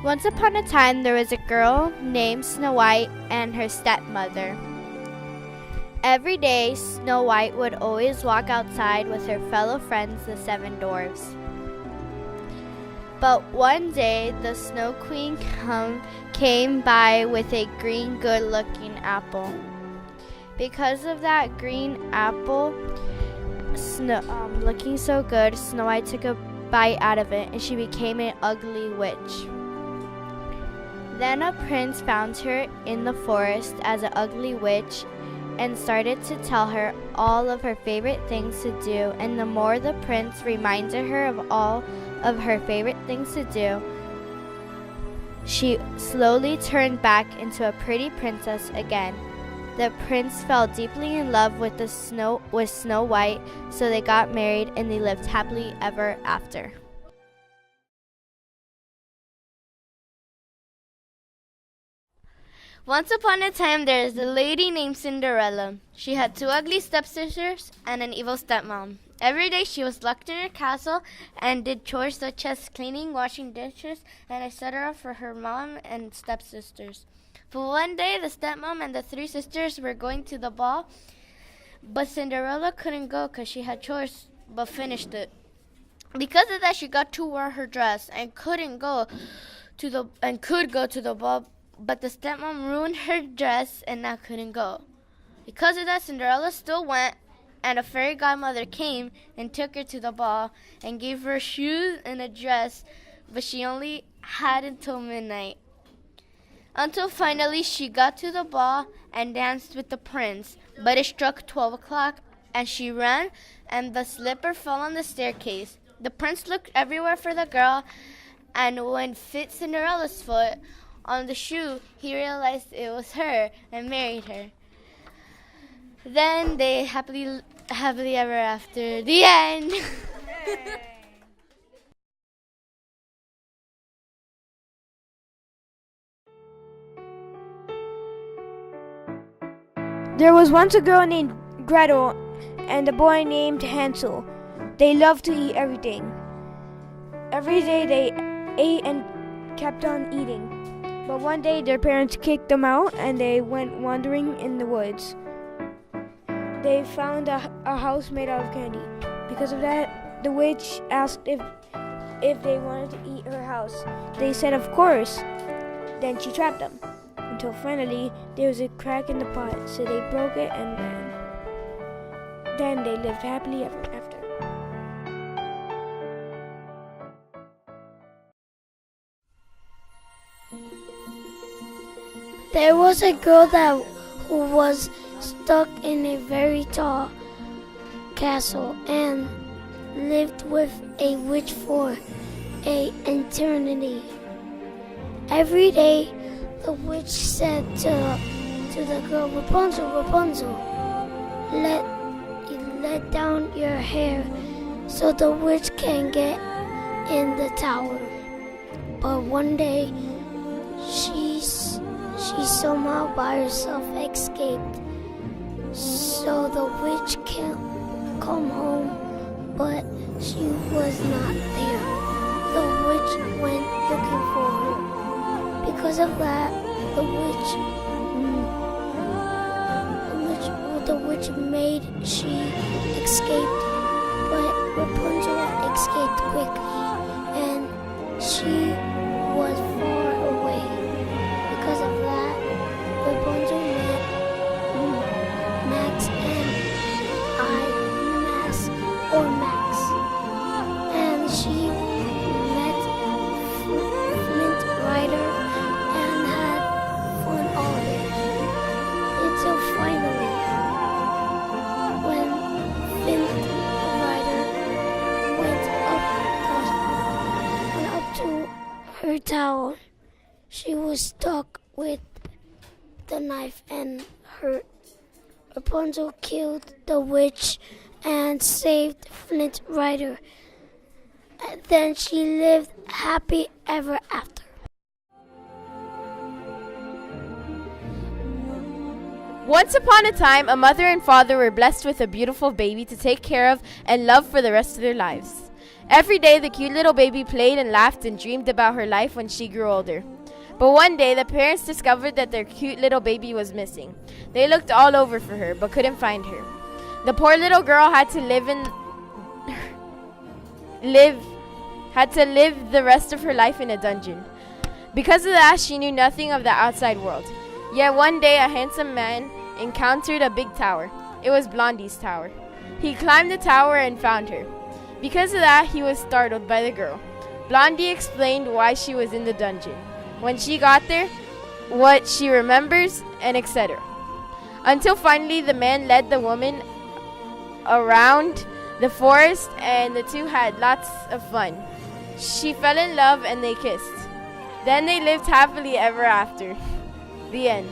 Once upon a time, there was a girl named Snow White and her stepmother. Every day, Snow White would always walk outside with her fellow friends, the seven dwarfs. But one day, the Snow Queen came by with a green, good-looking apple. Because of that green apple, looking so good, Snow White took a bite out of it, and she became an ugly witch. Then a prince found her in the forest as an ugly witch and started to tell her all of her favorite things to do, and the more the prince reminded her of all of her favorite things to do, she slowly turned back into a pretty princess again. The prince fell deeply in love with Snow White, so they got married and they lived happily ever after. Once upon a time, there was a lady named Cinderella. She had two ugly stepsisters and an evil stepmom. Every day she was locked in her castle and did chores such as cleaning, washing dishes, and etc. for her mom and stepsisters. But one day, the stepmom and the three sisters were going to the ball, but Cinderella couldn't go because she had chores but finished it. Because of that, she got to wear her dress and could go to the ball, but the stepmom ruined her dress and now couldn't go. Because of that, Cinderella still went, and a fairy godmother came and took her to the ball and gave her shoes and a dress, but she only had until midnight. Until finally she got to the ball and danced with the prince, but it struck 12 o'clock and she ran and the slipper fell on the staircase. The prince looked everywhere for the girl, and when it fit Cinderella's foot on the shoe, he realized it was her and married her. Then they happily ever after. The end. There was once a girl named Gretel and a boy named Hansel. They loved to eat everything. Every day they ate and kept on eating. But one day their parents kicked them out and they went wandering in the woods. They found a house made out of candy. Because of that, the witch asked if they wanted to eat her house. They said of course. Then she trapped them. Until finally there was a crack in the pot, so they broke it and ran. Then they lived happily ever after. There was a girl who was stuck in a very tall castle and lived with a witch for an eternity. Every day, the witch said to the girl, Rapunzel, Rapunzel, let down your hair so the witch can get in the tower. But one day, she somehow by herself escaped. So the witch can't come home, but she was not there. The witch went looking for her. Because of that, the witch made she escaped, but Rapunzel escaped quickly, and she was far away. Because of that, Rapunzel met Max and she met Flint Rider and had fun all day. Until finally, when Flint Rider went up to her tower, she was stuck with the knife and hurt. Rapunzel killed the witch and saved Flint Rider. And then she lived happy ever after. Once upon a time, a mother and father were blessed with a beautiful baby to take care of and love for the rest of their lives. Every day, the cute little baby played and laughed and dreamed about her life when she grew older. But one day, the parents discovered that their cute little baby was missing. They looked all over for her, but couldn't find her. The poor little girl had to live the rest of her life in a dungeon. Because of that, she knew nothing of the outside world. Yet one day, a handsome man encountered a big tower. It was Blondie's tower. He climbed the tower and found her. Because of that, he was startled by the girl. Blondie explained why she was in the dungeon, when she got there, what she remembers, and etc. Until finally the man led the woman around the forest and the two had lots of fun. She fell in love and they kissed. Then they lived happily ever after. The end.